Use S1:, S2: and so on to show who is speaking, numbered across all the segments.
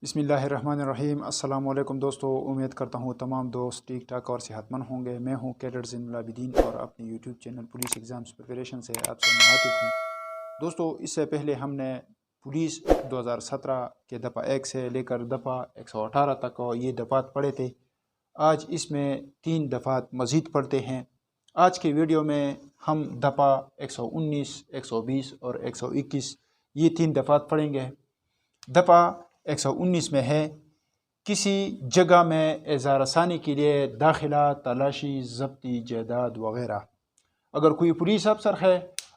S1: بسم اللہ الرحمن الرحیم۔ السلام علیکم دوستو، امید کرتا ہوں تمام دوست ٹھیک ٹھاک اور صحت مند ہوں گے۔ میں ہوں کیڈر زین العابدین اور اپنے YouTube channel police exams preparation سے آپ سے مخاطب ہوں۔ دوستو، اس سے پہلے ہم نے پولیس 2017 کے دفعہ 1 سے لے کر دفعہ 118 تک یہ دفعات پڑھے تھے۔ آج اس میں 3 دفعات مزید پڑھتے ہیں۔ آج کے ویڈیو میں ہم دفعہ 119، 120 اور 121 یہ 3 دفعات پڑھیں گے۔ دفعہ 119 میں ہے کسی جگہ میں اظہار ثانی کے لیے داخلہ، تلاشی، ضبطی جائیداد وغیرہ۔ اگر کوئی پولیس افسر ہے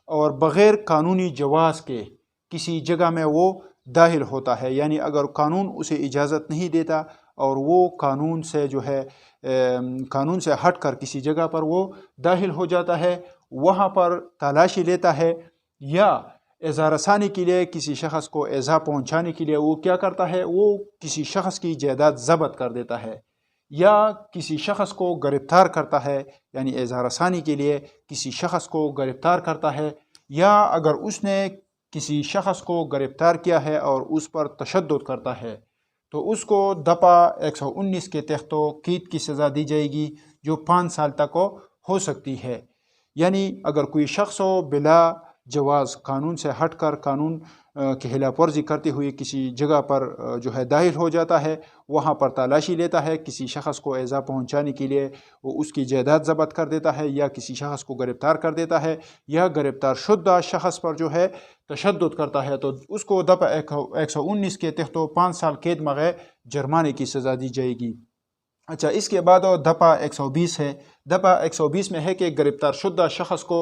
S1: اور بغیر قانونی جواز کے کسی جگہ میں وہ داخل ہوتا ہے، یعنی اگر قانون اسے اجازت نہیں دیتا اور وہ قانون سے ہٹ کر کسی جگہ پر وہ داخل ہو جاتا ہے، وہاں پر تلاشی لیتا ہے یا اظہار ثانی کے لیے کسی شخص کو ایذا پہنچانے کے لیے وہ کیا کرتا ہے، وہ کسی شخص کی جائیداد ضبط کر دیتا ہے یا کسی شخص کو گرفتار کرتا ہے، یعنی اظہار ثانی کے لیے کسی شخص کو گرفتار کرتا ہے، یا اگر اس نے کسی شخص کو گرفتار کیا ہے اور اس پر تشدد کرتا ہے تو اس کو دفعہ 119 کے تحت قید کی سزا دی جائے گی، جو 5 سال تک ہو سکتی ہے۔ یعنی اگر کوئی شخص بلا جواز قانون سے ہٹ کر قانون کی خلاف ورزی کرتے ہوئے کسی جگہ پر جو ہے داخل ہو جاتا ہے، وہاں پر تلاشی لیتا ہے، کسی شخص کو ایذا پہنچانے کے لیے وہ اس کی جائیداد ضبط کر دیتا ہے یا کسی شخص کو گرفتار کر دیتا ہے یا گرفتار شدہ شخص پر جو ہے تشدد کرتا ہے، تو اس کو دفعہ 119 کے تحت 5 سال قید مغے جرمانے کی سزا دی جائے گی۔ اچھا، اس کے بعد دفعہ 120 ہے۔ دفعہ 120 میں ہے کہ گرفتار شدہ شخص کو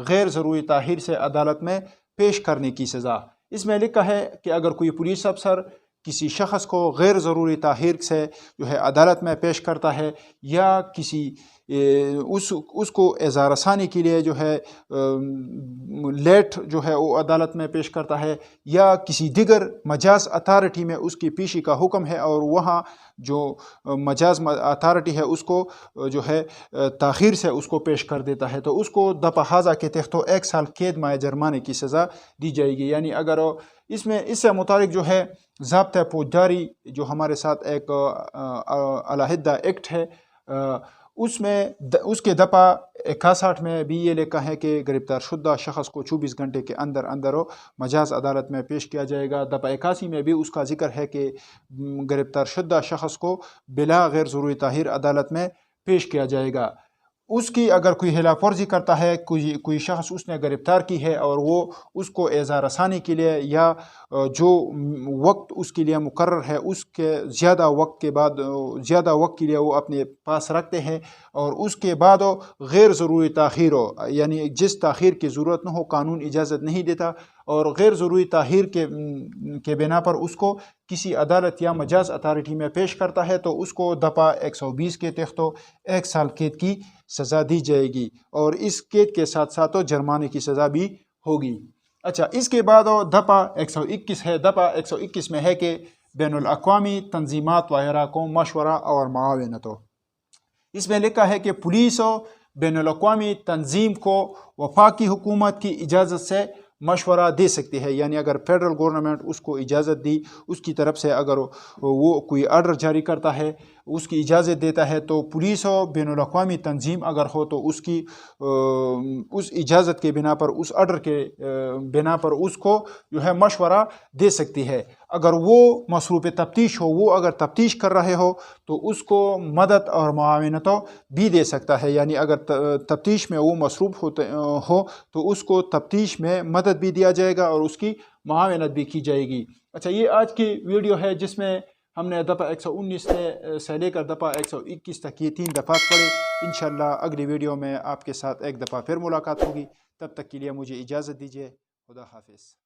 S1: غیر ضروری تاخیر سے عدالت میں پیش کرنے کی سزا۔ اس میں لکھا ہے کہ اگر کوئی پولیس افسر کسی شخص کو غیر ضروری تاخیر سے جو ہے عدالت میں پیش کرتا ہے یا کسی اس کو اظہار ثانی کے لیے جو ہے لیٹ جو ہے وہ عدالت میں پیش کرتا ہے یا کسی دیگر مجاز اتھارٹی میں اس کی پیشی کا حکم ہے اور وہاں جو مجاز اتھارٹی ہے اس کو جو ہے تاخیر سے اس کو پیش کر دیتا ہے، تو اس کو دفعہ ہازہ کے تحت 1 سال قید مائع جرمانے کی سزا دی جائے گی۔ یعنی اگر اس سے متعلق جو ہے ضابطۂ فوجداری جو ہمارے ساتھ ایک علیحدہ ایکٹ ہے، اس کے دفعہ 61 میں بھی یہ لکھا ہے کہ گرفتار شدہ شخص کو 24 گھنٹے کے اندر مجاز عدالت میں پیش کیا جائے گا۔ دفعہ 81 میں بھی اس کا ذکر ہے کہ گرفتار شدہ شخص کو بلا غیر ضروری تاخیر عدالت میں پیش کیا جائے گا۔ اس کی اگر کوئی خلاف ورزی کرتا ہے، کوئی شخص اس نے گرفتار کی ہے اور وہ اس کو اظہار ثانی کے لیے یا جو وقت اس کے لیے مقرر ہے اس کے زیادہ وقت کے لیے وہ اپنے پاس رکھتے ہیں اور اس کے بعد غیر ضروری تاخیر ہو، یعنی جس تاخیر کی ضرورت نہ ہو، قانون اجازت نہیں دیتا اور غیر ضروری تاخیر کے بنا پر اس کو کسی عدالت یا مجاز اتھارٹی میں پیش کرتا ہے، تو اس کو دفعہ 120 کے تحت 1 سال قید کی سزا دی جائے گی اور اس قید کے ساتھ ساتھ جرمانے کی سزا بھی ہوگی۔ اچھا، اس کے بعد دفعہ 121 ہے۔ دفعہ 121 میں ہے کہ بین الاقوامی تنظیمات وغیرہ کو مشورہ اور معاونت۔ اس میں لکھا ہے کہ پولیس بین الاقوامی تنظیم کو وفاقی حکومت کی اجازت سے مشورہ دے سکتی ہے، یعنی اگر فیڈرل گورنمنٹ اس کو اجازت دی، اس کی طرف سے اگر وہ کوئی آرڈر جاری کرتا ہے، اس کی اجازت دیتا ہے، تو پولیس بین الاقوامی تنظیم اگر ہو تو اس اجازت کے بنا پر، اس آرڈر کے بنا پر اس کو جو ہے مشورہ دے سکتی ہے۔ اگر وہ مصروف تفتیش ہو، وہ اگر تفتیش کر رہے ہو تو اس کو مدد اور معاونت بھی دے سکتا ہے، یعنی اگر تفتیش میں وہ مصروف ہو تو اس کو تفتیش میں مدد بھی دیا جائے گا اور اس کی معاونت بھی کی جائے گی۔ اچھا، یہ آج کی ویڈیو ہے جس میں ہم نے دفعہ 119 سے لے کر دفعہ 121 تک یہ 3 دفعات پڑھے۔ انشاءاللہ اگلی ویڈیو میں آپ کے ساتھ ایک دفعہ پھر ملاقات ہوگی۔ تب تک کے لیے مجھے اجازت دیجیے۔ خدا حافظ۔